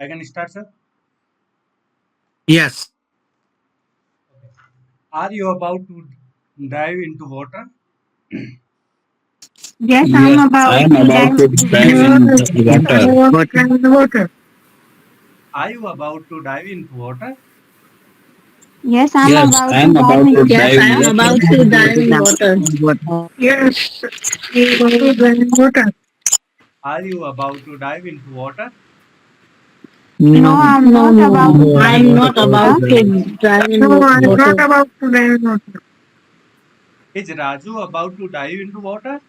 I can start, sir. Yes. Are you about to dive into water? Yes, I'm Yes, about I am to about dive to into dive in the water. water. Are you about to dive into water? Yes, I'm Yes, about I to am dive about to into Yes, dive I in am water. about to dive in water. Yes, I'm about to dive in water. Are you about to dive into water? No, I'm No, not no, about to No, I dive am I'm into not not about to about water. dive to in dive in No, I'm water. not about to dive in water. Is Raju about to dive into water?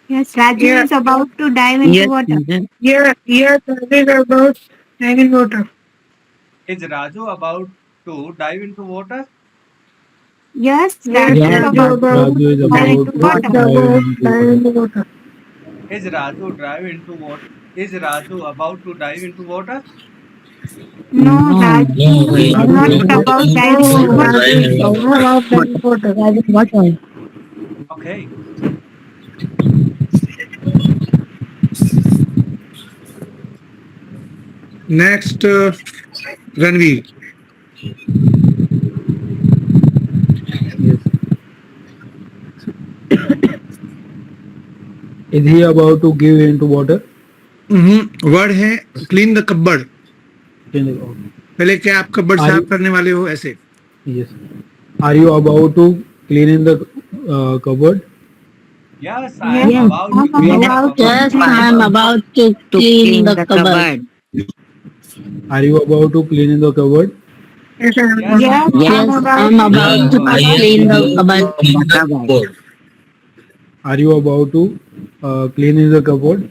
Yes, Raju Yeah, is about to dive into yes, water. yes. Yes, Raju is about dive in water. Is Raju about to dive into water? Yes, Yes, Raju is Yes, about Raju to Raju is dive about into to water. dive into Dive water. into water. Is Raju dive into water? Is Raju about to dive into water? No, No, Raju No, is Raju not is Raju about about to diving into is water. dive Raju in the is water. about dive in water. Dive in water. Okay. Next, Ranveer. Yes. Is he about to give into water? Word है clean the कब्बर्ड. Okay. पहले क्या आप कब्बर्ड Are साफ you? करने वाले हो ऐसे? Yes. Are you about to clean in the cupboard? Yes, I Yes, am Yes, about to I'm clean the about to cupboard. yes, dive I'm into about to clean the cupboard. Are you about to clean in the cupboard? Yes, Yes, I am I'm Yes, about to about I'm clean to the about clean the to cupboard. cupboard. clean the cupboard. Are you about to clean in the cupboard?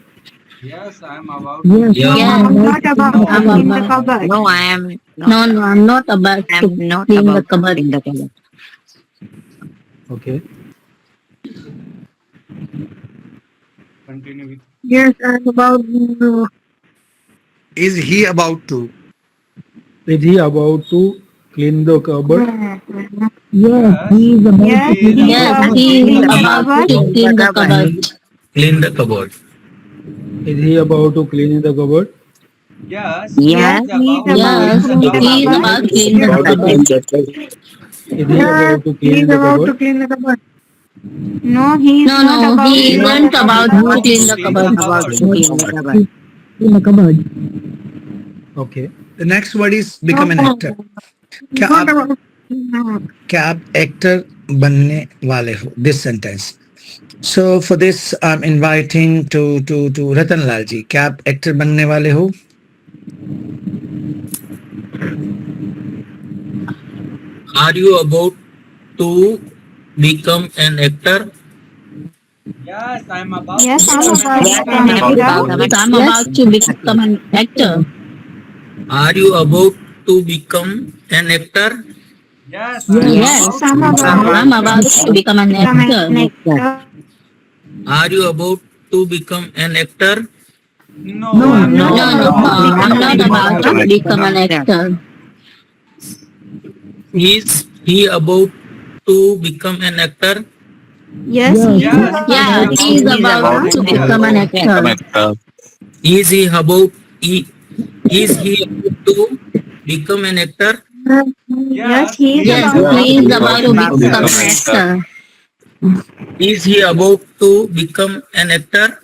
Yes, I am about to Yes, clean No, the yes, I'm cupboard. not about No, to I I'm am clean not the about. about cupboard. to clean the cupboard. No, I'm not about to clean the cupboard. Okay. Continue with. Yes, I'm about to. Is he about to? Is he about to clean the cupboard? Yes, Yes, he's about to Yes, he is clean. he's Yes, about about to to clean he's the clean the about cupboard. to cupboard. clean the cupboard. Clean the cupboard. Is he about to clean in the cupboard? Yes, he Yes, Yes, is he's about to about to clean yes, the clean the cupboard. he's cupboard. about to Is clean he the about to cupboard. clean the cupboard? Is he Yes, about to clean he's in the about to cupboard? clean the cupboard. No, he is No, not no, about to he He clean is the isn't not about cupboard. to about clean to the clean the cupboard. cupboard. Clean the cupboard. Okay. The next word is No, become an actor. क्या not आप about to clean the cupboard. क्या आप actor बनने वाले हो? This sentence. So for this, I'm inviting to Ratan Lal ji. क्या आप actor बनने वाले हो? Are you about to become an actor? Yes, I am about to Yes, I'm become an about to actor. become an actor. Yes, I'm about to become an actor. Are you about to become an actor? Yes, I am Yes, Yes, about to I'm become an about I'm actor. about to become an to become actor. an actor. Are you about to become an actor? No, No, I am I'm not No, not no, about to about to I'm become become an not an about actor. actor. to become an actor. Is he about to become an actor? Yes, Yes, he is Yes, he is about yeah, to about he's become to an about become an actor. to actor. become an actor. Is he about he, is he about to become an actor? Yes, Yes, he is he is Yes, about about to to he's become about become to an an become actor. an actor. actor. Is he about to become an actor?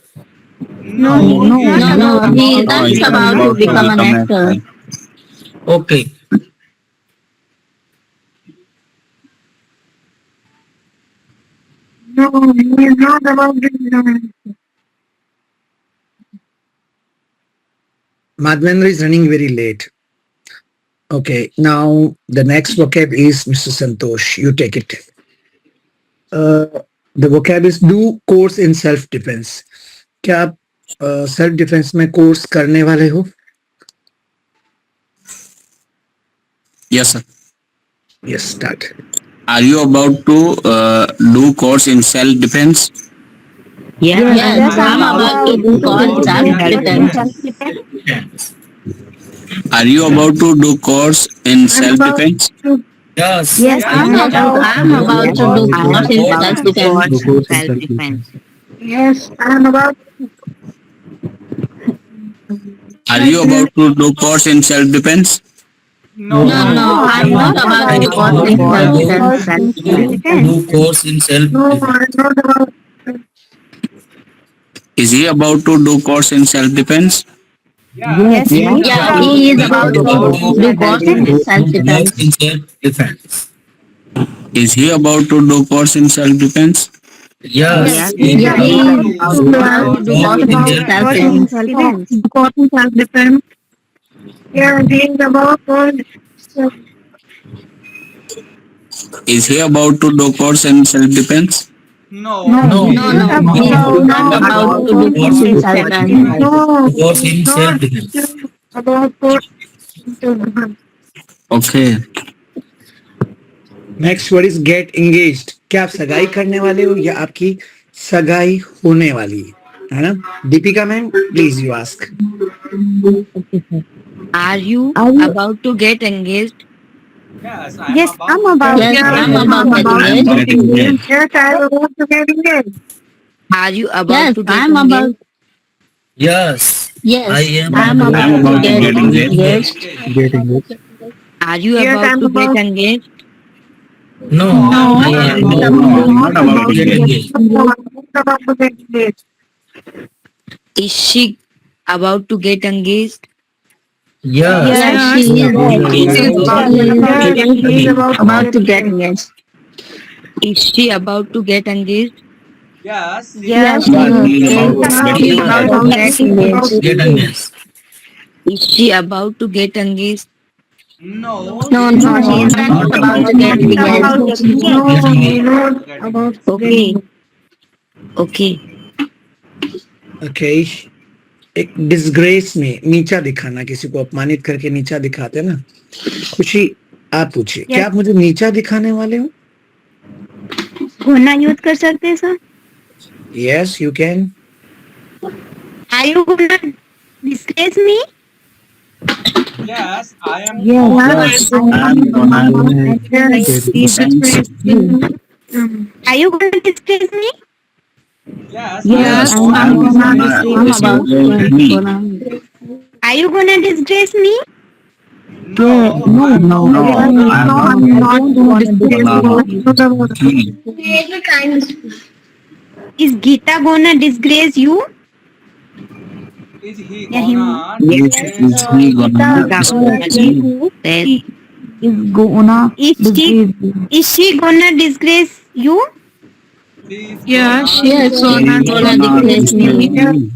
No, No, he is he not is No, not no, about to he about to become isn't an become about an to actor. become actor. an actor. Okay. No, he is not about to become an actor. Madhvendra is running very late. Okay, now the next vocab is Mr. Santosh. You take it. Uh, the vocab is do course in self defense. क्या आप self defence में course करने वाले हो? Yes, sir. Yes, start. Are you about to do course in self-defense? Yes, Yes, Yes, I am I'm I'm about about to about to do do call to course in do course in self-defense. self-defense. self-defense. Are you about to do course in I'm about self-defense? to. Yes, Yes, Yes, I'm I Yes, am about I'm about to to about do to do do course about in course course in in course in self-defense. self-defense. self-defense. self-defense. Do course in self-defense. Yes, I am about. Are you about to do course in self-defense? No. No, no, I'm not about I to am course in about self-defense. to do course in No, self-defense. I'm not about. Is he about to do course in self-defense? Yes, he is Yeah, about to he is do about to About do course in to do course self-defense. in self-defense. Is he about to do course in self-defense? Yes, He is Yeah, he about is to about do to do course course in in self-defense. self-defense. Important self-defense. Yeah, he is about. Is he about to do course in self-defense? No, No, No, he he is is No, not no, about he to is about. do not No, course about in to do no, course in self-defense. self-defense. course in not self-defense. about self-defense. Okay. Next word is get engaged. क्या आप सगाई करने वाले हो या आपकी सगाई होने वाली है ना? Deepika ma'am, please you ask. Are you about to get engaged? Yes, I am Yes, about I'm to about. get Yes, I'm engaged. about to get engaged. Yes, I am about to get engaged. Are you about to get I'm about. engaged? Yes, Yes, I am I'm about to get engaged. Getting it. Are you Yes, about I'm to get about. engaged? No, No, I am I'm not not about to get engaged. about to get engaged. Is she about to get engaged? Yes, Yes, she is. she is about to Yes, get he is engaged. About to get engaged. Is she about to get engaged? yes, Yes, is she about to is. get She is engaged. about to get engaged. Get engaged. Is she about to get engaged? No, No, he is no, she is about not to about to get get engaged. engaged. Get engaged. About to get engaged. Okay. Okay. Okay. एक disgrace में नीचा दिखाना, किसी को अपमानित करके नीचा दिखाते हैं ना. खुशी, आप पूछिए, क्या आप मुझे नीचा दिखाने वाले हो? होना यूज कर सकते हैं sir. Yes, you can. Are you gonna disgrace me? Yes, I am Yes, I'm gonna disgrace you. Are you gonna disgrace me? Yes, Yes, I am I'm about to gonna. get I'm engaged. about to. Are you gonna disgrace me? No, I'm no, not. I'm not gonna disgrace you. Is Geeta gonna disgrace you? Is he Yeah, him. gonna Is disgrace he you? gonna disgrace you? Is she gonna disgrace you? She's Yes, gonna gonna disgrace me.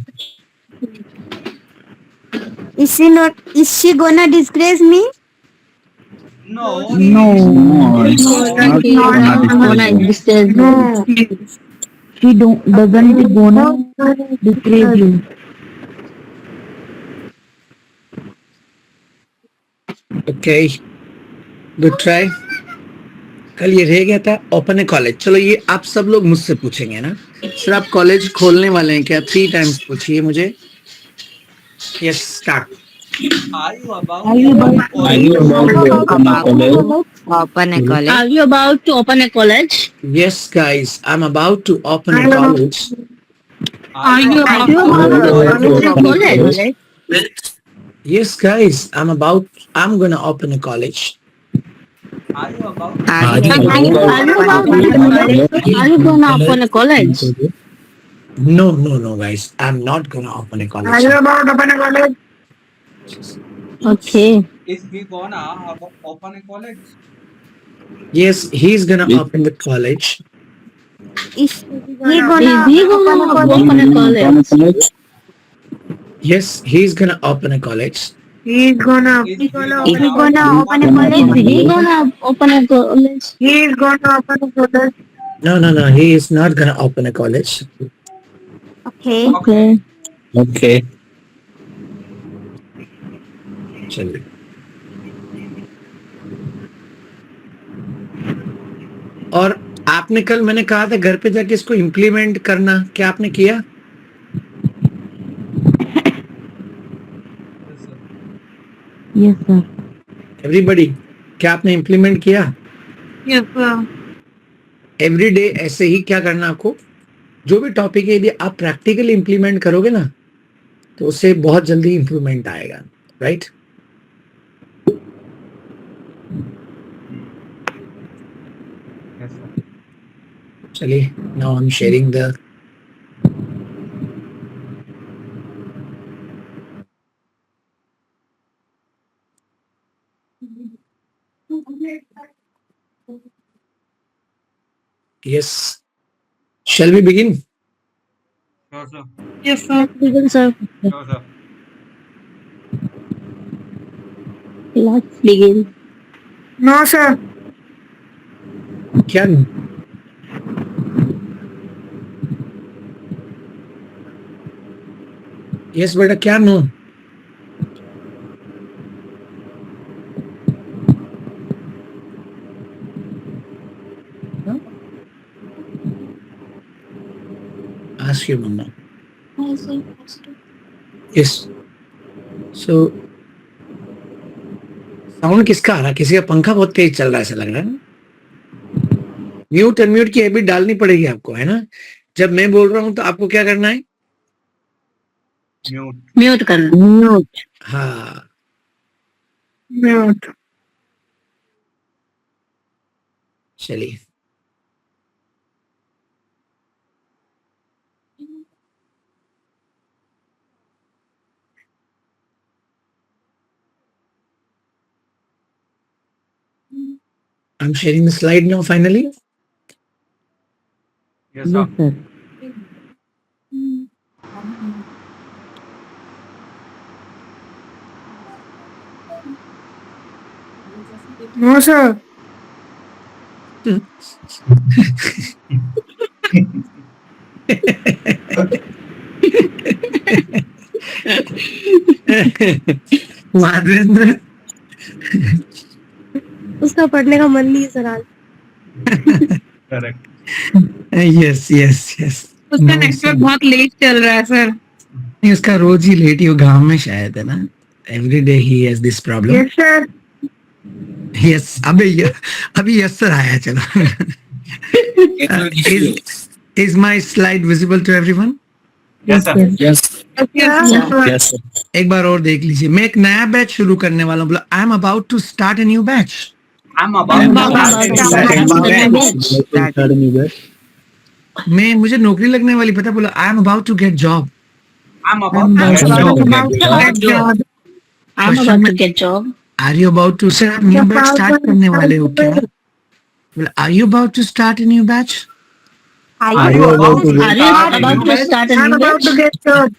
Is she not? Is she gonna disgrace me? No, No, it's Not not gonna disgrace me. No. She doesn't gonna disgrace you. Okay, good try. कल ये रह गया था open ए college. चलो ये आप सब लोग मुझसे पूछेंगे ना. सर आप कॉलेज खोलने वाले हैं क्या? 3 टाइम्स पूछिए मुझे. Yes, start. are you about Are you about to open a college? Open a college. Are you about to open a college? Yes, guys, I'm about to open a college. are you about to open a college? Yes, guys, I'm gonna open a college. are you about Are you Are you about to Are you gonna open a college? No, no, no, guys, I'm not gonna open a Are college. you about to open a college? Okay. is he gonna open a college? Yes, he's gonna open the college. Is he Is gonna he gonna open a college? Yes, he's gonna open a college. He's gonna Is he gonna open a college. Is he gonna open a college? He's gonna open a college. No, no, no, he is not gonna open a college. Okay. Okay. Okay. चलिए. और आपने कल, मैंने कहा था घर पे जाके इसको इम्प्लीमेंट करना, क्या आपने किया? Yes, sir. एवरीबॉडी, क्या आपने इम्प्लीमेंट किया? Yes, sir. एवरी डे ऐसे ही क्या करना आपको? जो भी टॉपिक है यदि आप प्रैक्टिकली इंप्लीमेंट करोगे ना तो उससे बहुत जल्दी इंप्रूवमेंट आएगा, राइट? Yes, sir. चलिए, now I am sharing the yes. Shall we begin? Sure, sir. Yes, sir. Begin, sir. Sure, sir. Let's begin. No, sir. क्या यस बेटा, क्या no? Ask your mama. Yes. So sound किसका आ रहा है? किसी का पंखा बहुत तेज चल रहा है ऐसा लग रहा है ना? म्यूट अनम्यूट की हैबिट डालनी पड़ेगी आपको, है ना? जब मैं बोल रहा हूं तो आपको क्या करना है? Mute. Mute करना. Mute. हाँ, Mute. चलिए. I'm sharing the slide now finally. Yes, sir. sir. No, sir. Madhavendra, उसका पढ़ने का मन नहीं है सर आज. Correct. Yes yes yes. उसका नेटवर्क बहुत लेट चल रहा है सर. नहीं, उसका रोज ही लेट ही, वो गांव में शायद, है ना? Every day he has this problem. Yes, sir. Yes. अभी यस सर आया. चलो. Is my slide visible to everyone? Yes, sir. Yes. Yes, sir. Yes. Sir. एक बार और देख लीजिए. मैं एक नया बैच शुरू करने वाला हूँ. बोला I am about to start a new batch. I'm about to start a new batch. मुझे नौकरी लगने वाली, पता? बोला I am about to get job. I'm about to get job. I'm about to get job. Are you about to sir? आप new batch start करने वाले हो क्या? बोला are you about to start a new batch? Are you about to Are you about to start a new batch? get job.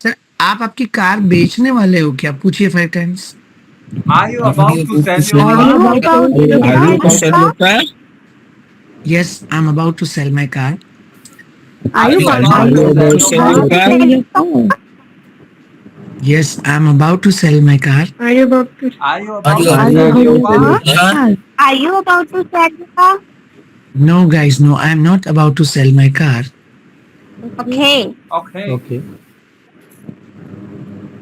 Sir आप आपकी car बेचने वाले हो क्या? पूछिए 5 times. Are you about to sell Are your you car? about to Are you about to car? Yes, I am about to sell my car. Are you Are about you to about to sell your car? sell your car? Yes, I am about to sell my car. Are you about to? Are you about to Are sell you your about to car? sell? Are you about to sell your car? No guys, no, I am not about to sell my car. Okay. Okay. Okay.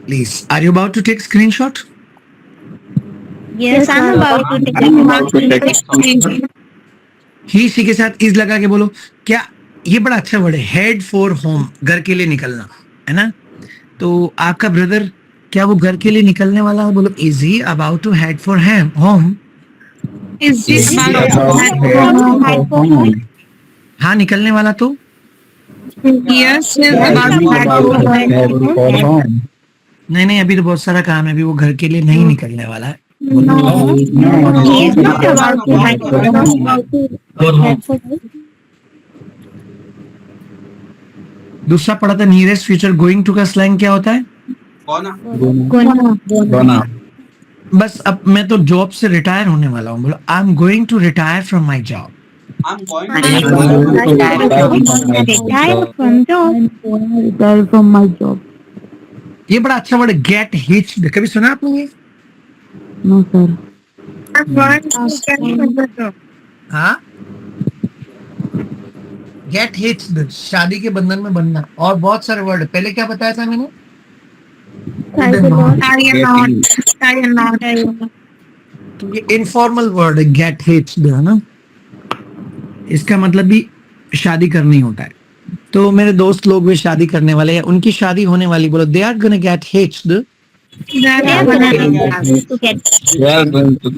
Please, are you about to take screenshot? Yes, I'm about to take I'm about to take a screenshot. ही सी के साथ इस लगा के बोलो. क्या ये बड़ा अच्छा वर्ड है, हेड फॉर होम, घर के लिए निकलना, है ना? तो आपका ब्रदर क्या वो घर के लिए निकलने वाला है? बोलो is he about to head for home? Is this Is he about about to head? हाँ, निकलने वाला तो. Yes, is about to head for home. नहीं, अभी तो बहुत सारा काम है, अभी वो घर के लिए नहीं निकलने वाला है. No, he is not about to head for home. दूसरा पढ़ा था नियरेस्ट फ्यूचर गोइंग टू का स्लैंग क्या होता है? Gonna. Gonna. बस अब मैं तो जॉब से रिटायर होने वाला हूँ. बोलो I am going to retire from my job. I'm going Retire from my job. ये बड़ा अच्छा वर्ड, गेट हिच्ड. कभी सुना आपने ये? No, sir. हाँ, गेट हिच्ड, शादी के बंधन में बनना. और बहुत सारे वर्ड. पहले क्या बताया था मैंने? तो ये इनफॉर्मल वर्ड है, गेट हिच्ड, है ना? इसका मतलब भी शादी करनी होता है। तो मेरे दोस्त लोग वे शादी करने वाले हैं, उनकी शादी होने वाली, बोलो they are gonna get hitched. They are going to get. They are going to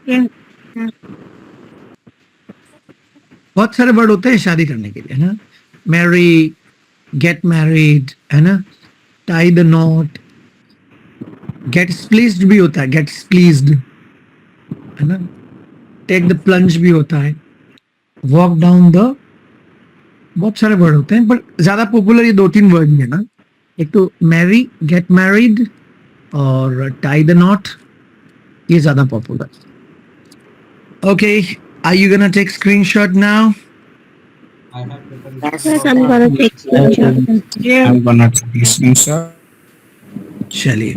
get. बहुत सारे वर्ड होते हैं शादी करने के लिए, है ना। मैरी, गेट मैरिड, है ना, टाई द नॉट, गेट स्प्लीज्ड भी होता है, गेट स्प्लीज्ड, है ना, टेक द प्लंज भी होता है, वॉक डाउन द, बहुत सारे वर्ड होते हैं, पर ज्यादा पॉपुलर ये 2-3 वर्ड ही है ना। एक तो मैरी, गेट मैरिड और टाई द नॉट, ये ज्यादा popular. Okay, are you gonna take screenshot now? Yes, I'm going to take screenshot. I'm gonna take screenshot. चलिए,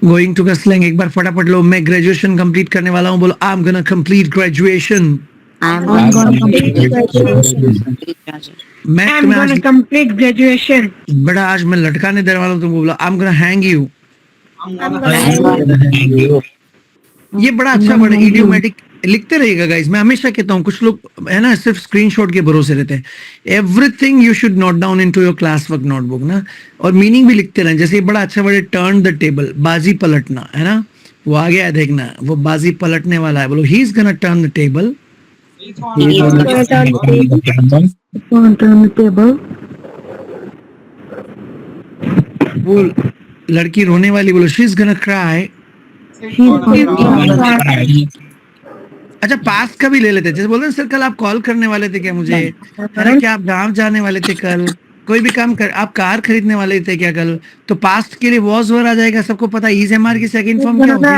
गोइंग टू का स्लैंग एक बार फटाफट लो। मैं ग्रेजुएशन कंप्लीट करने वाला हूँ, बोलो I am gonna complete graduation. I'm going to complete graduation. मैं I'm तुम्हें going आज to complete graduation. बड़ा आज मैं लटकाने देने वाला हूँ तुमको, बोला I am gonna hang you. ये बड़ा अच्छा वर्ड है, इडियोमेटिक। लिखते रहिएगा गाइस, मैं हमेशा कहता हूँ, कुछ लोग है ना सिर्फ स्क्रीनशॉट के भरोसे रहते हैं। Everything you should note down into your class work notebook ना, और मीनिंग भी लिखते रहें। जैसे ये बड़ा अच्छा वर्ड है, टर्न द टेबल, बाजी पलटना, है ना, वो आ गया है देखना, वो बाजी पलटने वाला है। बोलो he is gonna turn the table. He's gonna turn the table. वो लड़की रोने वाली, बोलो शी इज गोना क्राई। अच्छा, पास्ट का भी ले लेते हैं, जैसे बोलते हैं सर कल आप कॉल करने वाले थे क्या मुझे, है ना, क्या आप गांव जाने वाले थे कल, कोई भी काम कर, आप कार खरीदने वाले थे क्या कल, तो पास्ट के लिए वॉज वर आ जाएगा। सबको पता है इज एमआर की सेकंड फॉर्म क्या होती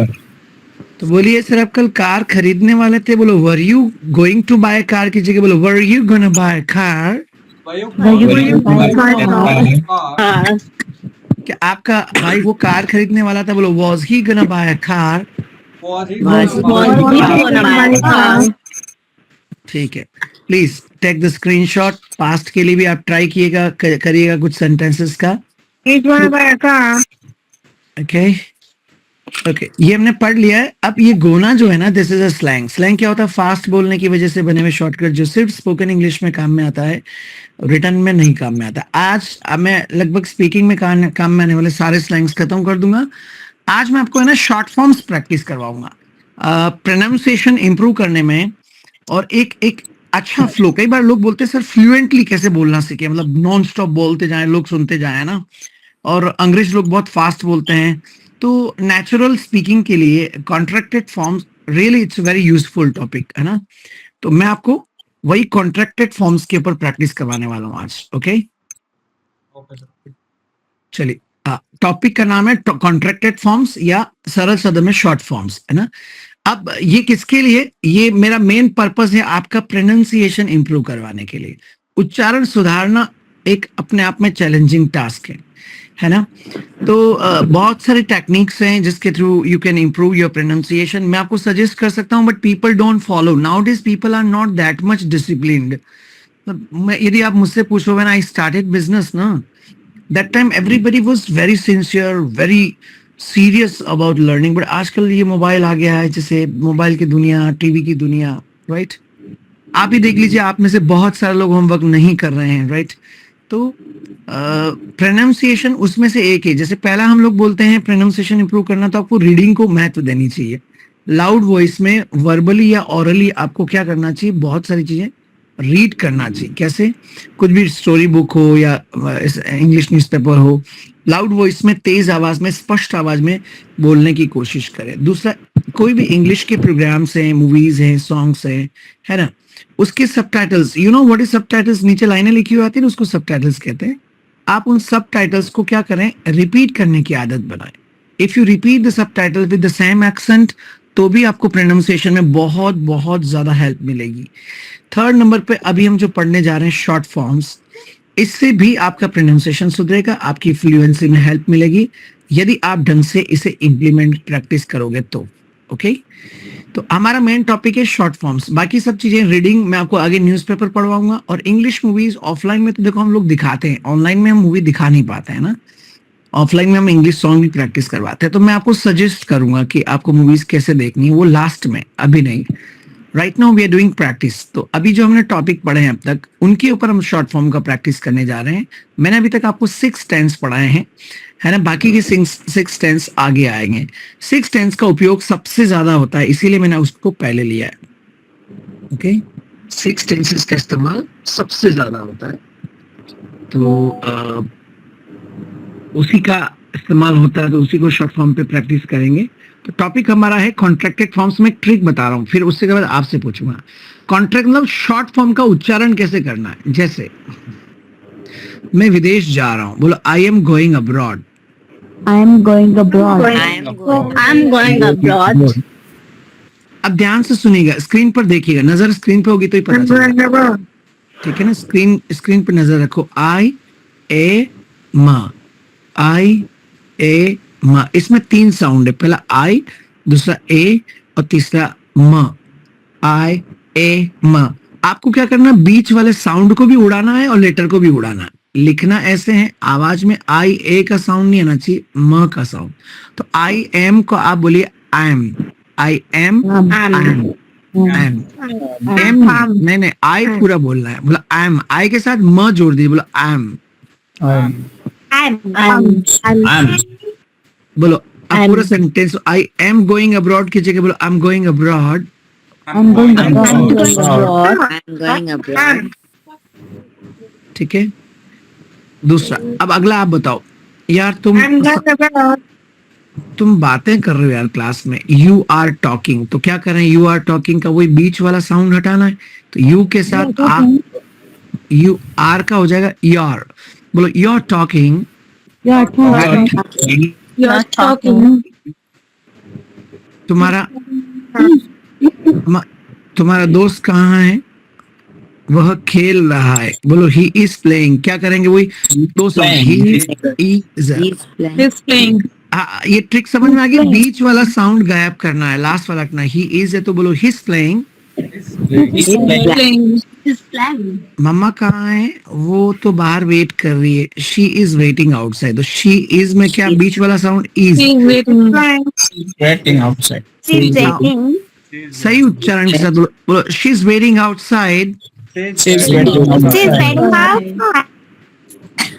है? तो बोलिए सर आप कल कार खरीदने वाले थे, बोलो were you going to buy car की जगह बोलो were you gonna buy car. क्या आपका भाई वो कार खरीदने वाला था, बोलो was he gonna buy a car. ठीक है, please take the screenshot. Past के लिए भी आप ट्राई किएगा, करिएगा कुछ सेंटेंसेस का। He's going to buy a car. Okay okay, ये हमने पढ़ लिया है। अब ये गोना जो है ना, this is a slang. Slang क्या होता है? फास्ट बोलने की वजह से बने हुए शॉर्टकट जो सिर्फ स्पोकन इंग्लिश में काम में आता है, रिटर्न में नहीं काम में आता। आज मैं लगभग स्पीकिंग में काम में आने वाले सारे स्लैंग्स खत्म कर दूंगा। आज मैं आपको है ना शॉर्ट फॉर्म्स प्रैक्टिस करवाऊंगा, प्रोनाउंसिएशन इंप्रूव करने में, और एक अच्छा फ्लो। कई बार लोग बोलते हैं सर फ्लुएंटली कैसे बोलना सीखे, मतलब नॉन स्टॉप बोलते जाएं, लोग सुनते जाएं ना, और अंग्रेज लोग बहुत फास्ट बोलते हैं। तो नेचुरल स्पीकिंग के लिए contracted forms really it's very useful topic, है ना। तो मैं आपको वही कॉन्ट्रैक्टेड फॉर्म्स के ऊपर प्रैक्टिस करवाने वाला हूँ आज। ओके चलिए, टॉपिक का नाम है कॉन्ट्रैक्टेड फॉर्म्स या सरल शब्द में शॉर्ट फॉर्म्स, है ना। अब ये किसके लिए? ये मेरा मेन पर्पस है आपका प्रोनाउंसिएशन इंप्रूव करवाने के लिए। उच्चारण सुधारना एक अपने आप में चैलेंजिंग टास्क है ना। तो बहुत सारे टेक्निक्स हैं जिसके through you can improve your pronunciation. मैं आपको सजेस्ट कर सकता हूं, but people don't follow. Nowadays people are not that much disciplined. यदि आप मुझसे पूछो, व्हेन आई स्टार्टेड बिजनेस ना, that time everybody was very sincere, very serious about learning. But आजकल ये मोबाइल आ गया है, जैसे मोबाइल की दुनिया, टीवी की दुनिया, राइट। आप ही देख लीजिए, आप में से बहुत सारे लोग होमवर्क नहीं कर रहे हैं, राइट। तो प्रोनाउंसिएशन उसमें से एक है। जैसे पहला हम लोग बोलते हैं प्रोनाउंसिएशन इंप्रूव करना, तो आपको रीडिंग को महत्व देनी चाहिए। लाउड वॉइस में वर्बली या ऑरली आपको क्या करना चाहिए? बहुत सारी चीजें रीड करना चाहिए। कैसे? कुछ भी स्टोरी बुक हो या इंग्लिश न्यूज़पेपर हो, लाउड वॉइस में, तेज आवाज में, स्पष्ट आवाज में बोलने की कोशिश करें। दूसरा, कोई भी इंग्लिश के प्रोग्राम्स हैं, मूवीज हैं, सॉन्ग्स हैं, है ना, उसके subtitles, you know what is subtitles, नीचे लाइनें लिखी हुई आती है ना, उसको सबटाइटल्स कहते हैं। आप उन सबटाइटल्स को क्या करें? रिपीट करने की आदत बनाएं। If you repeat the subtitle with the same accent, तो भी आपको प्रोनाउंसिएशन में बहुत बहुत ज्यादा हेल्प मिलेगी। थर्ड नंबर पे अभी हम जो पढ़ने जा रहे हैं शॉर्ट फॉर्म्स, इससे भी आपका प्रोनाउंसिएशन सुधरेगा, आपकी फ्लुएंसी में हेल्प मिलेगी, यदि आप ढंग से इसे इम्प्लीमेंट प्रैक्टिस करोगे तो। ओके तो हमारा मेन टॉपिक है शॉर्ट फॉर्म्स। बाकी सब चीजें रीडिंग मैं आपको आगे न्यूज़पेपर पढ़वाऊंगा। और इंग्लिश मूवीज ऑफलाइन में तो देखो हम लोग दिखाते हैं, ऑनलाइन में हम मूवी दिखा नहीं पाते हैं ना। ऑफलाइन में हम इंग्लिश सॉन्ग भी प्रैक्टिस करवाते हैं। तो मैं आपको सजेस्ट करूंगा कि आपको मूवीज कैसे देखनी है, वो लास्ट में, अभी नहीं। Right now we are doing practice. तो अभी जो हमने टॉपिक पढ़े हैं अब तक, उनके ऊपर हम शॉर्ट फॉर्म का प्रैक्टिस करने जा रहे हैं। मैंने अभी तक आपको 6 टेंस पढ़ाए हैं, है ना। बाकी के 6 टेंस आगे आएंगे। 6 टेंस का उपयोग सबसे ज्यादा होता है, इसीलिए मैंने उसको पहले लिया है। ओके, 6 टेंसेस का इस्तेमाल सबसे ज्यादा होता है, तो उसी का इस्तेमाल होता है, तो उसी को शॉर्ट फॉर्म पे प्रैक्टिस करेंगे। तो टॉपिक हमारा है कॉन्ट्रैक्टेड फॉर्म्स में। ट्रिक बता रहा हूँ, फिर उससे के बाद आपसे पूछूंगा कॉन्ट्रैक्ट मतलब शॉर्ट फॉर्म का उच्चारण कैसे करना है। जैसे मैं विदेश जा रहा हूँ, बोलो I am going abroad. I am going abroad. I'm going abroad. अब ध्यान से सुनिएगा, स्क्रीन पर देखिएगा, नजर स्क्रीन पे होगी तो ही पता चलेगा, ठीक है ना। स्क्रीन पर नजर रखो। आई ए म, आई ए म, इसमें 3 साउंड है, पहला आई, दूसरा ए और तीसरा म। आई ए म। आपको क्या करना है, बीच वाले साउंड को भी उड़ाना है और लेटर को भी उड़ाना है। लिखना ऐसे है, आवाज में आई ए का साउंड नहीं आना चाहिए, म का साउंड। तो आई एम को आप बोलिए I am, I am, am, am नहीं, आई पूरा बोलना है। बोला आई एम, आई के साथ म जोड़ दीजिए, बोला आई एम। बोलो अब पूरा sentence, I am going abroad की जगह बोलो I am going abroad. I'm going abroad. I'm going abroad. ठीक है। दूसरा, अब अगला आप बताओ यार, तुम बातें कर रहे हो यार क्लास में। यू आर टॉकिंग, तो क्या करें, यू आर टॉकिंग का वही बीच वाला साउंड हटाना है, तो यू के साथ आप, यू आर का हो जाएगा योर। बोलो योर टॉकिंग। You're talking. तुम्हारा दोस्त कहाँ है, वह खेल रहा है। बोलो ही इज प्लेइंग। क्या करेंगे, वही दो sound, he is. He's playing. ये ट्रिक समझ में आ गई। बीच वाला साउंड गायब करना है, लास्ट वाला रखना है। ही इज है तो बोलो हिज प्लेइंग। He's playing. मम्मा कहाँ है, वो तो बाहर वेट कर रही है। She is waiting outside. तो शी इज में क्या बीच वाला sound is. Waiting outside. She's waiting. सही उच्चारण के साथ बोलो she is waiting outside. She's waiting She's outside. waiting out.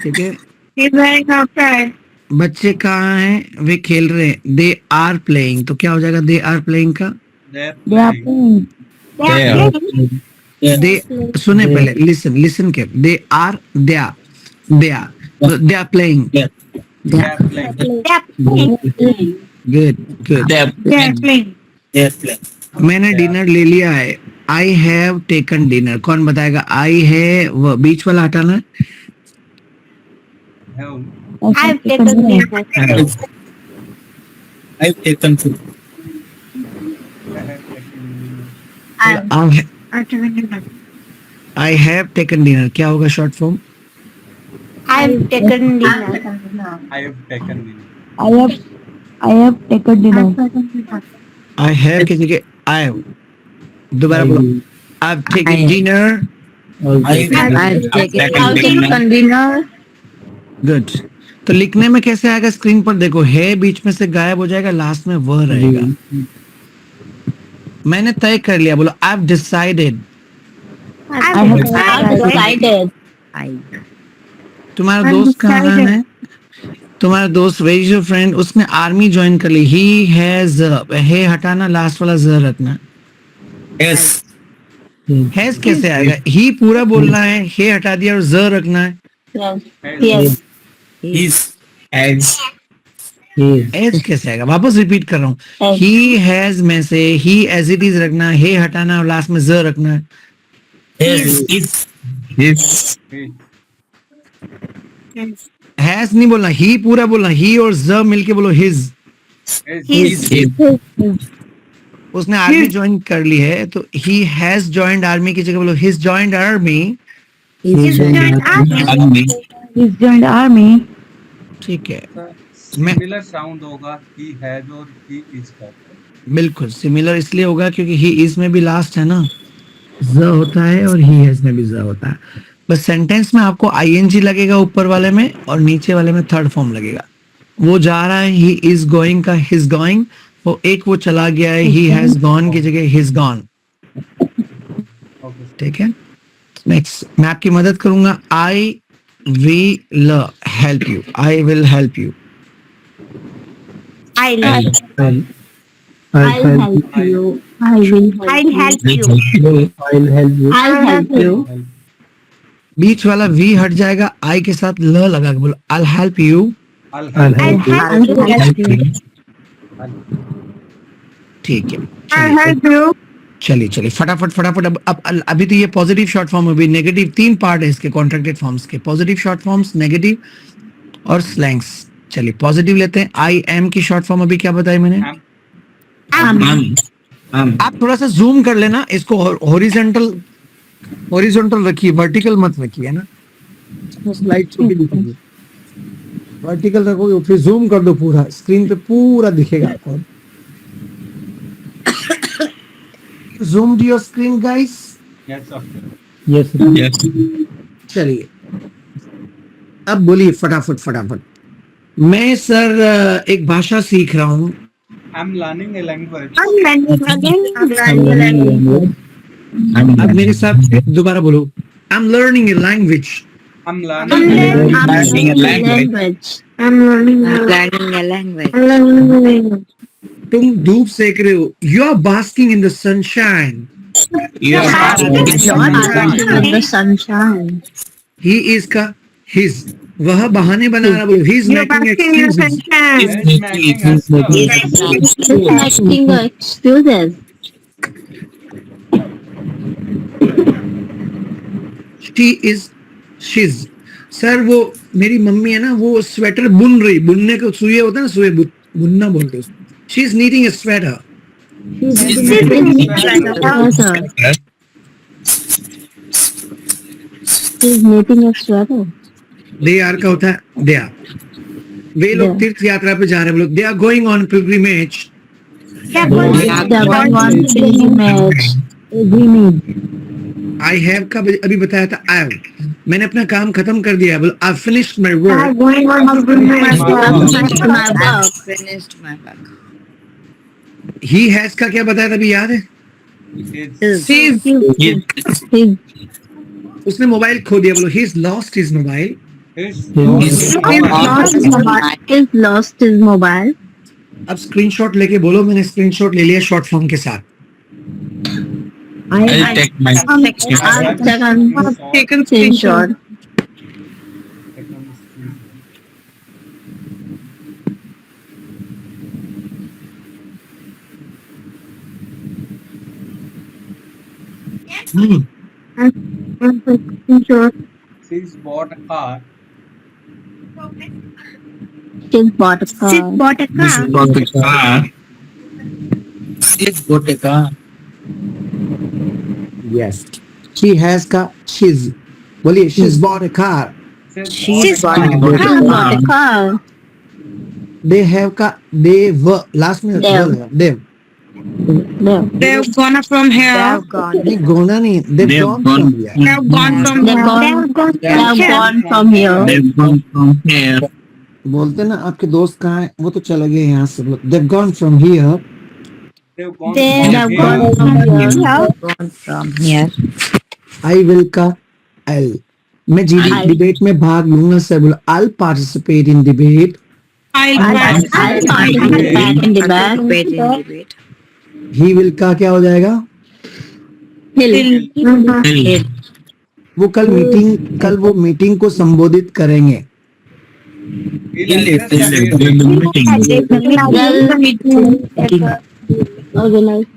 ठीक है। He's wearing outside. बच्चे कहाँ हैं, वे खेल रहे हैं। दे आर प्लेइंग, तो क्या हो जाएगा दे आर प्लेइंग का। They're They are playing. playing. दे सुने पहले, लिसन के। They are they are playing. They're playing. Good good. They're They're playing. playing. मैंने डिनर ले लिया है। I have taken dinner. कौन बताएगा, आई है वो बीच वाला हटाना है। Have. I've taken dinner. I've taken food. I have taken dinner क्या होगा short form. I've taken dinner. I have taken dinner. I have taken dinner. I have की जगह आई हैव। दोबारा बोलो, I have taken dinner. I've Taken dinner. Good. तो लिखने में कैसे आएगा, स्क्रीन पर देखो, है बीच में से गायब हो जाएगा, लास्ट में वह रहेगा। मैंने तय कर लिया, बोलो I have decided. I've decided. तुम्हारा दोस्त कहाँ है, तुम्हारा दोस्त वेयर इज योर फ्रेंड, उसने आर्मी ज्वाइन कर ली। ही हैज, है हटाना, लास्ट वाला ज रखना। Yes. हैज कैसे आएगा, ही पूरा बोलना है, हे हटा दिया और ज रखना है। Yes. Is. Has. एज कैसे आएगा, वापस रिपीट कर रहा हूँ। ही हैज में से ही एज इट इज रखना, हे हटाना और लास्ट में ज रखना है। Yes. Is. Is. हैज नहीं बोलना, ही पूरा बोलना, ही और ज मिलके बोलो हिज। उसने आर्मी ज्वाइन कर ली है, तो ही हैज जॉइंड आर्मी की जगह बोलो his joined army. Army. He's joined army. ठीक है, Similar sound होगा he has और he is का. बिल्कुल सिमिलर इसलिए होगा क्योंकि ही इज में भी लास्ट है ना, ज होता है, और ही हैज में भी ज होता है। बस सेंटेंस में आपको आईएनजी लगेगा ऊपर वाले में, और नीचे वाले में थर्ड फॉर्म लगेगा। वो जा रहा है, ही इज गोइंग का हिज गोइंग, वो एक वो चला गया है, ही हैज गॉन की जगह हिज गॉन। Okay. ठीक है, नेक्स्ट मैं आपकी मदद करूंगा. I will help you. I will help you. I'll I'll help you. I'll help you. I'll help you. I'll help you. बीच वाला वी हट जाएगा, आई के साथ ल लगा के बोलो. I help you. I'll I'll help. help you. ठीक है, I'll help you. चलिए फटाफट. अब अभी तो ये पॉजिटिव शॉर्ट फॉर्म, अभी नेगेटिव. 3 पार्ट है इसके कॉन्ट्रैक्टेड फॉर्म्स के. पॉजिटिव शॉर्ट फॉर्म्स, नेगेटिव और स्लैंग्स. चलिए पॉजिटिव लेते हैं. आई एम की शॉर्ट फॉर्म अभी क्या बताई मैंने? आप थोड़ा सा जूम कर लेना इसको. हॉरिजॉन्टल रखिए, वर्टिकल मत रखिए, है ना. स्लाइड छोटी दिखेगी. वर्टिकल रखोगे फिर जूम कर दो, पूरा स्क्रीन पे पूरा दिखेगा आपको. Zoom to your screen guys. Yes, okay. Yes. चलिए अब बोलिए फटाफट. मैं सर एक भाषा सीख रहा हूँ. I'm learning a language. I'm learning अब मेरे साथ दोबारा बोलो. I am learning a language. I'm I'm learning. learning a language. I'm learning a language. तुम धूप सेक रहे हो. You are basking in the sunshine. In the sunshine. He is का हिज. वह बहाने बना रहा. बोलो he is You're making basking in the excuses. sunshine. It's making us stop. It's making excuses. She is she's. Sir वो मेरी mummy है ना, वो स्वेटर बुन रही. बुनने को सुई होता है ना, सुई बुनना बोलते हैं. She is knitting a sweater. He's knitting a sweater. They are का होता है दे आर. वे लोग Yeah. तीर्थ यात्रा पे जा रहे हैं. बोलो they are going on pilgrimage. They're going on pilgrimage. I have का अभी बताया था. I have. मैंने अपना काम खत्म कर दिया है. बोलो I finished my I'm work. going on to Finished my work. He has का क्या बताया था अभी याद है? उसने मोबाइल खो दिया. बोलो he is lost his mobile. He's lost his mobile. अब स्क्रीनशॉट लेके बोलो. मैंने स्क्रीनशॉट ले लिया शॉर्ट फॉर्म के साथ. I'll take my I've taken screenshot. She's bought a car. She's bought a car. She's bought a car. got the car. She's got a car. Yes. She has का शीज. बोलिए she is bought a car. She's bought a She's bought a car. They have का दे व last में दे. No. They've gone from here. They've gone. नहीं gonna नहीं. दे They've gone gone. From here. They've gone from They've here. gone. They've gone from here. They've gone from here. बोलते ना आपके दोस्त कहाँ है, वो तो चले गए यहाँ से. They've gone from here. They've gone They've from gone here. from here. Yeah. Gone from here. I will का एल. मैं I'll- डिबेट में भाग लूंगा सर. बोलो I participate in debate. I'll I'll participate in debate. He will का क्या हो जाएगा? Hill. Hill. वो कल वो मीटिंग को संबोधित करेंगे. He'll address the They'll meeting. Organize.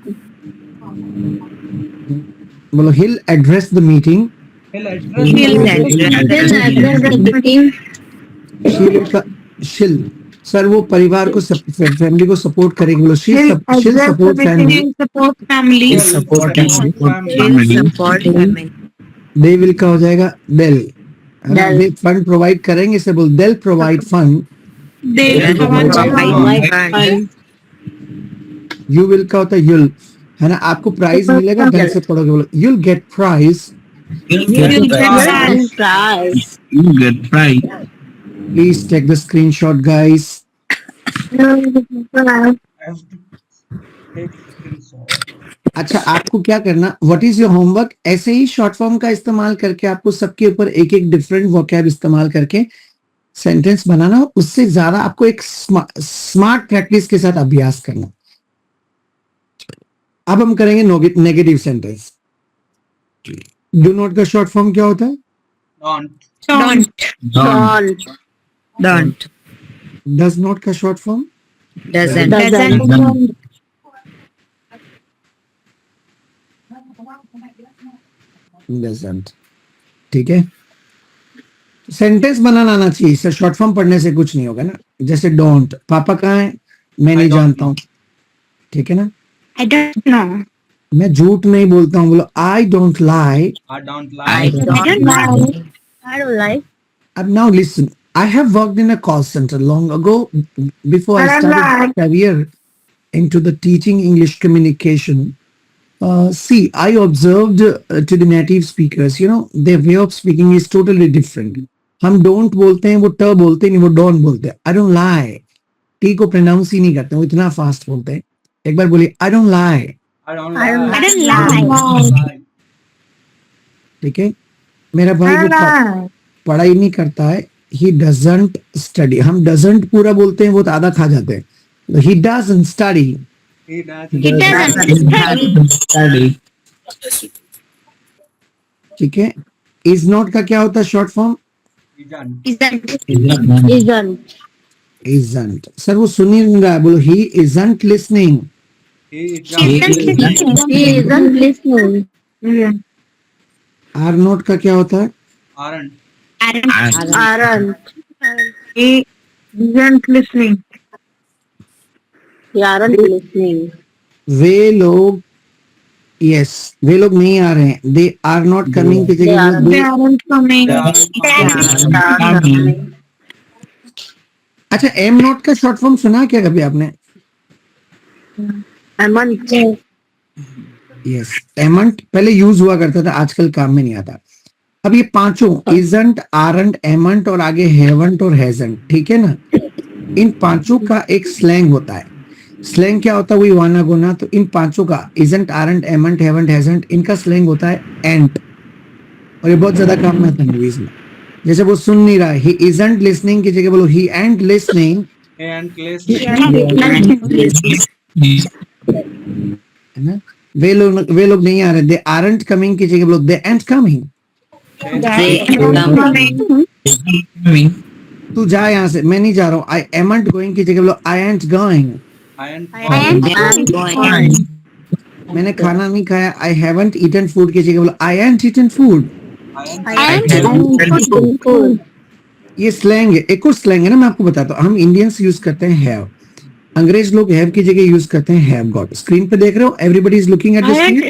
बोलो he'll address the meeting. He'll address He'll the The meeting. शील का शिल. सर वो परिवार को फैमिली को सपोर्ट करेगी. बोलो शील support family. Support family. supporting family. They will का हो जाएगा डेल. They'll- दे फंड प्रोवाइड करेंगे. से बोल they'll provide fund. They provide Fund. You will का होता है युल, है ना. आपको प्राइज मिलेगा. ढंग से पढ़ोगे. बोलो you'll get prize. You'll You'll get get prize. Prize. You get prize. Please take the screenshot guys. I have to take screenshot. अच्छा, आपको क्या करना, व्हाट इज योर होमवर्क, ऐसे ही शॉर्ट फॉर्म का इस्तेमाल करके आपको सबके ऊपर एक एक डिफरेंट वोकैब इस्तेमाल करके सेंटेंस बनाना, उससे ज्यादा आपको एक स्मार्ट प्रैक्टिस के साथ अभ्यास करना। अब हम करेंगे नेगेटिव सेंटेंस। डू नॉट का शॉर्ट फॉर्म क्या होता है? Don't. Don't. डज नॉट का शॉर्ट फॉर्म? Doesn't. डजंट। ठीक है, सेंटेंस बनाना आना चाहिए, सर शॉर्ट फॉर्म पढ़ने से कुछ नहीं होगा ना। जैसे डोंट, पापा कहाँ है? मैं नहीं don't जानता हूँ, ठीक है ना। I don't know. मैं झूठ नहीं बोलता हूँ, बोलो I don't lie. I don't I lie. don't lie. I don't like. अब now listen, I have worked in a call center long ago before I started career into the teaching English communication. See, I observed to the native speakers, you know, their way of speaking is totally different. हम don't बोलते हैं, वो ट बोलते नहीं, वो don't बोलते हैं। I don't lie, टी को प्रोनाउंस ही नहीं करते, वो इतना फास्ट बोलते हैं। एक बार बोलिए I don't lie, I don't I lie. don't lie. ठीक है। मेरा भाई जो पढ़ाई नहीं करता है, he doesn't study, हम doesn't पूरा बोलते हैं, वो तो आधा खा जाते हैं। He doesn't study, He does. He doesn't study. ठीक है। is not का क्या होता है short form? Isn't. Isn't. isn't। Sir वो सुन ही नहीं रहा है, बोलो he isn't listening। He He isn't. isn't listening. are not का क्या होता है? Aren't. Aren't. He isn't listening. He aren't listening. वे लोग, यस वे लोग नहीं आ रहे हैं, दे आर नॉट कमिंग की जगह हम लोग They aren't coming. अच्छा, एम नॉट का शॉर्ट फॉर्म सुना है क्या कभी आपने? Amont. यस, एमंट पहले यूज हुआ करता था, आजकल काम में नहीं आता। अब ये पांचों इजंट, आरंट, एमंट और आगे हेवंट और हैजंट, ठीक है ना, इन पांचों का एक स्लैंग होता है। स्लैंग क्या होता है? वही वाना गोना। तो इन पांचों का इजंट, आरंट, एमंट, हेवंट, हैजंट, इनका स्लैंग होता है एंट, और ये बहुत ज्यादा काम में आता है मूवीज में। जैसे वो सुन नहीं रहा है, ही इजंट लिसनिंग की जगह बोलो ही एंट लिसनिंग, He ain't listening. है ना। वे लोग नहीं आ रहे, दे आरंट कमिंग की जगह बोलो दे एंट कमिंग। तू जा यहाँ से, मैं नहीं जा रहा हूँ, आई एमंट गोइंग की जगह बोलो आई एंट गोइंग। I ain't. मैंने खाना नहीं खाया, आई हैवंट ईटन फूड की जगह बोलो आई एंट ईटन फूड। I ain't. ये स्लैंग है। एक और स्लैंग है ना, मैं आपको बताता हूँ। हम इंडियंस यूज करते हैं हैव, अंग्रेज लोग हैव की जगह यूज करते हैं हैव गॉट। स्क्रीन पे देख रहे हो, everybody is looking at the screen.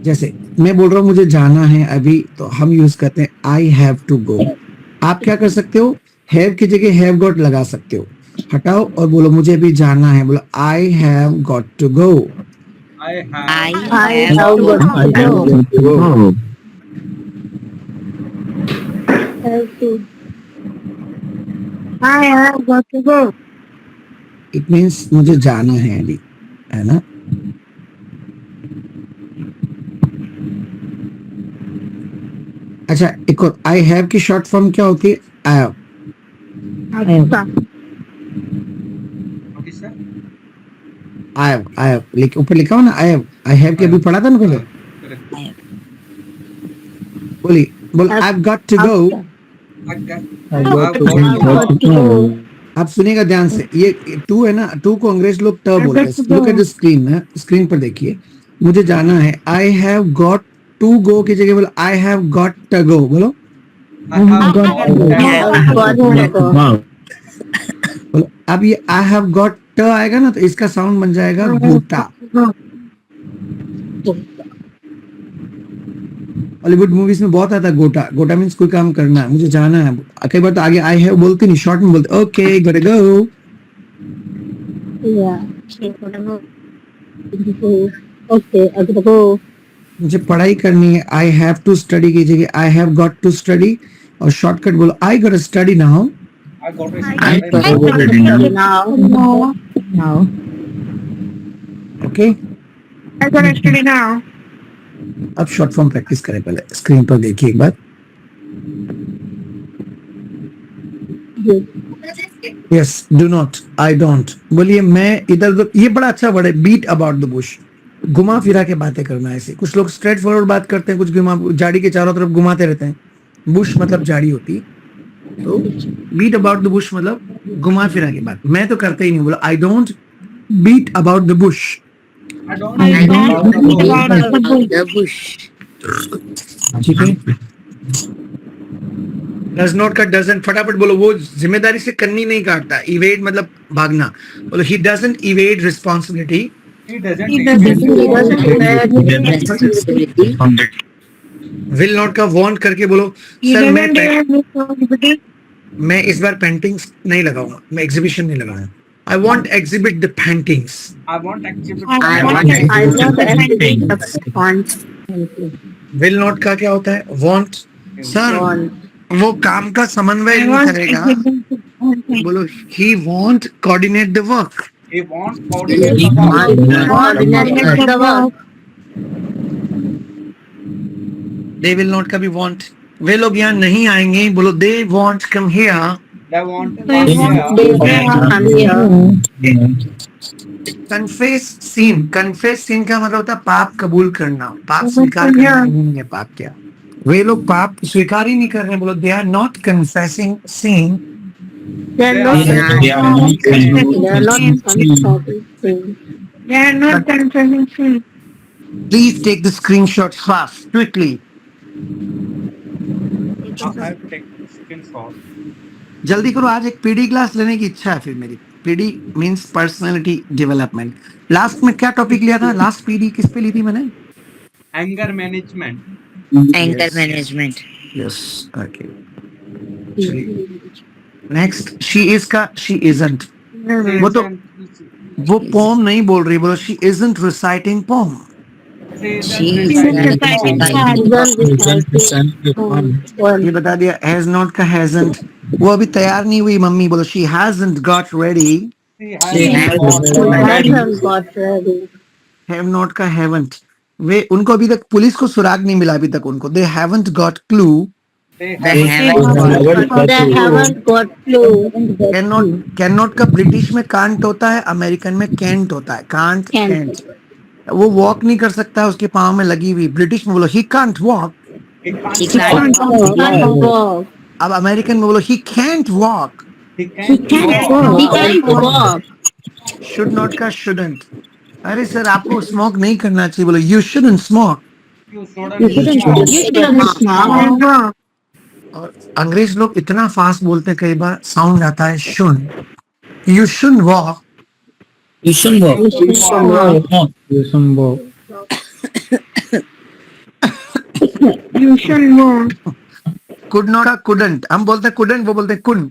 जैसे मैं बोल रहा हूँ मुझे जाना है अभी, तो हम यूज करते हैं आई हैव टू गो। आप क्या कर सकते हो? हैव की जगह हैव गॉट लगा सकते हो, हटाओ और बोलो मुझे अभी जाना है, बोलो I have got to go. I have. I have got to go. I have got to go. It means मुझे जाना है अभी, है ना। अच्छा, एक और आई हैव की शॉर्ट फॉर्म क्या होती है? I have. What is that? I have ऊपर लिखा हो ना, आई हैव के अभी पढ़ा था ना पहले। Correct. बोल I have got to go. I've got to go. आप सुनिएगा ध्यान से, ये टू है ना, टू को अंग्रेज लोग ट बोलते हैं। लुक एट द स्क्रीन है, स्क्रीन पर देखिए, मुझे जाना है, I have got to go की जगह बोलो I have got to go. बोलो I have got to go. बोलो। अब ये आई हैव गॉट ट आएगा ना, तो इसका साउंड बन जाएगा गोटा। हॉलीवुड मूवीज में बहुत आता है गोटा। गोटा मीन्स कोई काम करना है, मुझे जाना है। कई बार तो आगे आई हैव बोलते नहीं, शॉर्ट में बोलते ओके गोटा गो। Okay, I gotta go. मुझे पढ़ाई करनी है, आई हैव टू स्टडी की जगह I have got to study, और शॉर्टकट बोलो I got to study now. I got to I got to Now. No. Okay I got it ready now. अब short form practice करें, पहले screen पर देखिए एक बार. Yes, do not, I don't. बोलिए मैं इधर उधर. ये बड़ा अच्छा वर्ड है, बीट अबाउट द बुश. घुमा फिरा के बातें करना. ऐसे कुछ लोग स्ट्रेट फॉरवर्ड बात करते हैं, कुछ झाड़ी के चारों तरफ घुमाते रहते हैं. बुश मतलब झाड़ी होती है. तो बीट अबाउट द बुश मतलब घुमा फिरा के बात. मैं तो करते ही नहीं. बोला I don't beat about the bush. I don't I know don't about know the about the bush. ठीक है. डज नॉट का डजंट, फटाफट बोलो. वो जिम्मेदारी से कन्नी नहीं काटता. इवेड मतलब भागना. बोलो he doesn't evade responsibility. He doesn't. He even- doesn't. Will not का वांट करके बोलो. He sir doesn't dare responsibility. मैं इस बार पेंटिंग्स नहीं लगाऊंगा. मैं एग्जीबिशन नहीं लगाऊंगा. I want exhibit the paintings. I want exhibit. I want Want. Will not का क्या होता है? वांट. सर वो काम का समन्वय I नहीं want करेगा. exhibit. बोलो he want coordinate the work. He wants He coordinate the want. work. Coordinate the work. They will not का भी वांट. वे लोग यहाँ नहीं आएंगे. बोलो they want come here. They want to They come want here. Come here. Confess sin. Confess sin का मतलब होता है पाप कबूल करना, पाप कबूल स्वीकार करना. करना. नहीं है पाप क्या. वे लोग पाप स्वीकार ही नहीं कर रहे हैं. बोलो they are not confessing sin. They are not. They are They are not confessing. They are not confessing sin. Please take the screenshot fast quickly. I have to take screenshot. जल्दी करो. आज एक पीडी क्लास लेने की इच्छा है फिर मेरी. PD means personality development. Last में क्या टॉपिक लिया था? लास्ट पीडी किस पे ली थी मैंने? Anger management. Anger management. Yes. Okay. Next she is का शी इजंट. वो तो वो पोम नहीं बोल रही. बोलो she isn't reciting poem. She She is is reciting ये बता दिया. हैज नॉट का हैजंट. वो अभी तैयार नहीं हुई मम्मी. बोलो she hasn't got ready. She has got ready. Have not का हैवंट. वे उनको अभी तक पुलिस को सुराग नहीं मिला अभी तक उनको. They haven't got clue. They They haven't got clue. Can not का ब्रिटिश में कांट होता है, अमेरिकन में कैंट होता है. Can't Can't. कैंट. वो वॉक नहीं कर सकता है, उसके पाँव में लगी हुई. ब्रिटिश में बोलो he can't walk. He He can't. can't walk. अब अमेरिकन में बोलो he can't walk. He He can't walk. can't walk. Should not का शुडंट. अरे सर आपको स्मोक नहीं करना चाहिए. बोलो you shouldn't smoke. You shouldn't. You shouldn't smoke. और अंग्रेज लोग इतना फास्ट बोलते हैं कई बार साउंड आता है should. You should walk. You shouldn't walk. You shouldn't walk. You should know. Could not का कुडंट. हम बोलते हैं कुडंट, वो बोलते हैं कुन.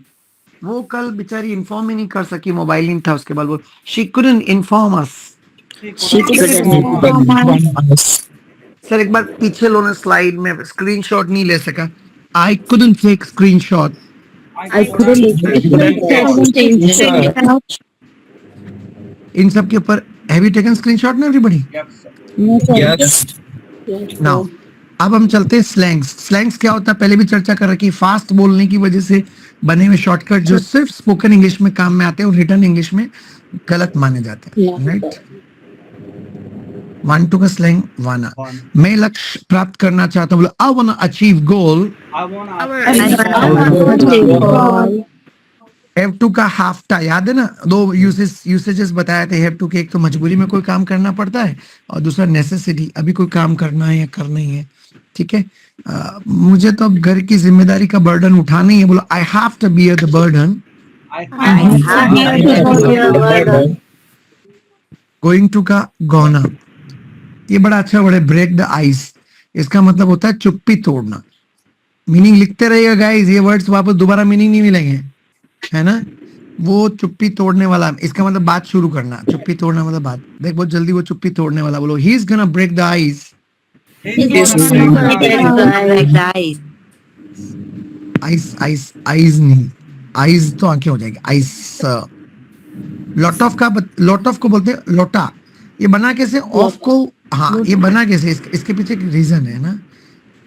वो कल बेचारी इन्फॉर्म ही नहीं कर सकी. मोबाइल नहीं था उसके बाद. बोल she couldn't inform us. She couldn't. Sir एक बार पीछे लो ना स्लाइड में. स्क्रीनशॉट नहीं ले सका. I couldn't take screenshot. I couldn't take. इन सब के ऊपर हैव यू टेकन स्क्रीनशॉट ना एवरीबॉडी? Yes. नाउ अब हम चलते हैं स्लैंग्स. स्लैंग्स क्या होता है पहले भी चर्चा कर रखी. फास्ट बोलने की वजह से बने हुए शॉर्टकट जो सिर्फ स्पोकन इंग्लिश में काम में आते हैं और रिटन इंग्लिश में गलत माने जाते हैं. राइट. 1 2 का स्लैंग वाना. मैं लक्ष्य प्राप्त करना चाहता हूँ. I want to achieve goal. I want have to का हाफ्टा याद है ना. दो यूसेजेस बताए थे हैव टू के. एक तो मजबूरी में कोई काम करना पड़ता है और दूसरा नेसेसिटी. अभी कोई काम करना है या करना ही है. ठीक है. मुझे तो अब घर की जिम्मेदारी का बर्डन उठाना ही है. बोलो I have to bear the burden. Going to का गोना. ये बड़ा अच्छा वर्ड है. Break the ice. इसका मतलब होता है चुप्पी तोड़ना. मीनिंग लिखते रहिएगा गाइस. ये वर्ड्स वापस दोबारा मीनिंग नहीं मिलेंगे, है ना. वो चुप्पी तोड़ने वाला. इसका मतलब बात शुरू करना. चुप्पी तोड़ना मतलब बात. देख बहुत जल्दी वो चुप्पी तोड़ने वाला. बोलो he is gonna break the ice. Ice ice eyes नहीं. आइज तो आंखें हो जाएगी. आइस. लॉट ऑफ को बोलते हैं लोटा। ये बना कैसे ऑफ को, हाँ ये बना कैसे, इसके पीछे एक रीजन है ना।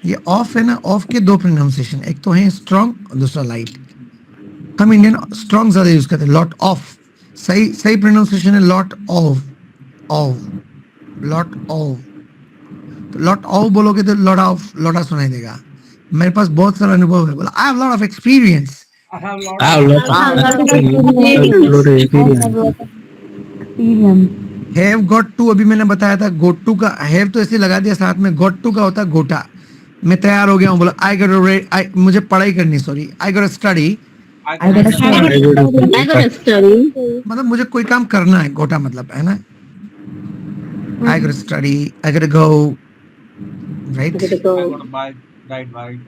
ये ऑफ है ना, ऑफ के दो प्रोनाउंसिएशन, एक तो है स्ट्रॉन्ग और दूसरा लाइट। हम इंडियन स्ट्रॉन्ग ज्यादा यूज करते हैं, लॉट ऑफ। सही प्रोनाउंसिएशन है lot of, lot of. Lot of बोलोगे तो लोटा सुनाई देगा। मेरे पास बहुत सारा अनुभव है, बोला I have lot of experience. I have lot I have lot have got to, अभी मैंने बताया था गोट टू का, हैव तो ऐसे लगा दिया साथ में, गॉट टू का होता है गोटा। मैं तैयार हो गया हूँ, बोला आई गॉट मुझे पढ़ाई करनी, sorry I got study, I I got a study. मतलब मुझे कोई काम करना है, गोटा मतलब है ना। I got study, I got go, right. got to buy, right.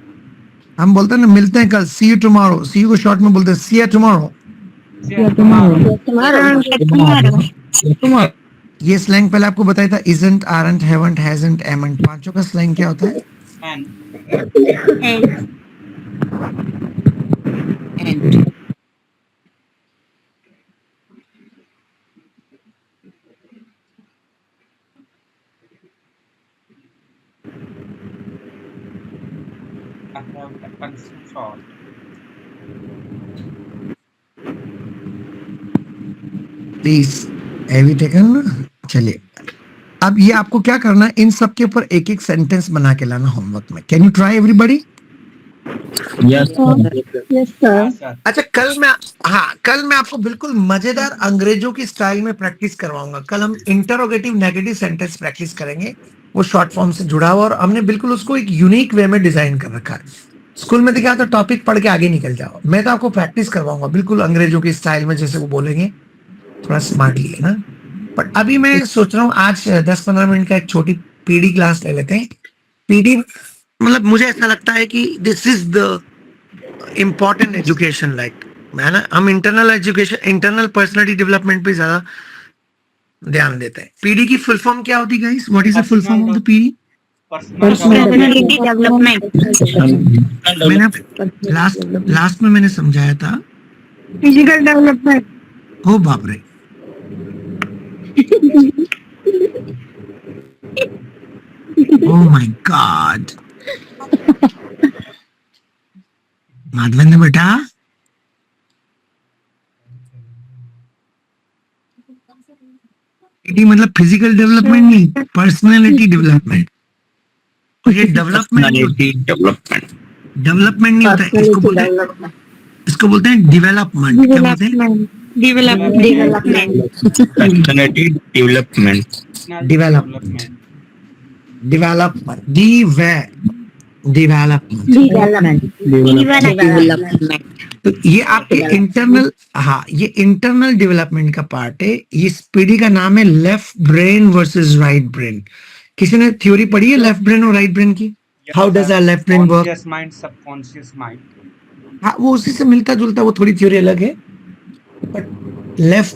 हम बोलते हैं ना मिलते हैं कल, see you tomorrow. See you को शॉर्ट में बोलते हैं see you tomorrow. See you tomorrow. Tomorrow. ये स्लैंग पहले आपको बताया था, isn't, aren't, haven't, hasn't, amn't। पांचों का स्लैंग क्या होता है? And I have a pencil short. Please have you taken. चलिए अब ये आपको क्या करना है, इन सब के ऊपर एक एक सेंटेंस बना के लाना होमवर्क में। Can you try everybody? Yes. Yes, sir. Sir. अच्छा कल मैं आपको बिल्कुल मजेदार अंग्रेजों की स्टाइल में प्रैक्टिस करवाऊंगा। कल हम इंटरोगेटिव नेगेटिव सेंटेंस प्रैक्टिस करेंगे, वो शॉर्ट फॉर्म से जुड़ा हुआ, और हमने बिल्कुल उसको एक यूनिक वे में डिजाइन कर रखा है। स्कूल में दिखा तो टॉपिक पढ़ के आगे निकल जाओ, मैं तो आपको प्रैक्टिस करवाऊंगा बिल्कुल अंग्रेजों की स्टाइल में, जैसे वो बोलेंगे थोड़ा स्मार्टली, है ना। बट अभी मैं सोच रहा हूँ आज 10-15 मिनट का एक छोटी पीडी क्लास ले लेते हैं। पीडी मतलब मुझे ऐसा लगता है कि this is the important education, like है ना। हम internal education, internal personality development पे ज्यादा ध्यान देते हैं। पीडी की फुल फॉर्म क्या होती है guys? What is the full form of the PD? Personality development. मैंने लास्ट में मैंने समझाया था। Physical development. ओ बाप रे, ओह माय गॉड। माधवेंद्र बेटा, पीडी मतलब फिजिकल डेवलपमेंट नहीं, पर्सनालिटी डेवलपमेंट। और ये डेवलपमेंट डेवलपमेंट नहीं होता है, इसको बोलते हैं डेवलपमेंट। क्या बोलते हैं? Development. Personality development. Development, development, development. तो ये आपके इंटरनल, हाँ ये इंटरनल डेवलपमेंट का पार्ट है। ये पीडी का नाम है left brain versus right brain. किसी ने थ्योरी पढ़ी है लेफ्ट ब्रेन और राइट ब्रेन की? How does our left brain work? Conscious mind, subconscious mind. हाँ वो उसी से मिलता जुलता, वो थोड़ी थ्योरी अलग है, बट लेफ्ट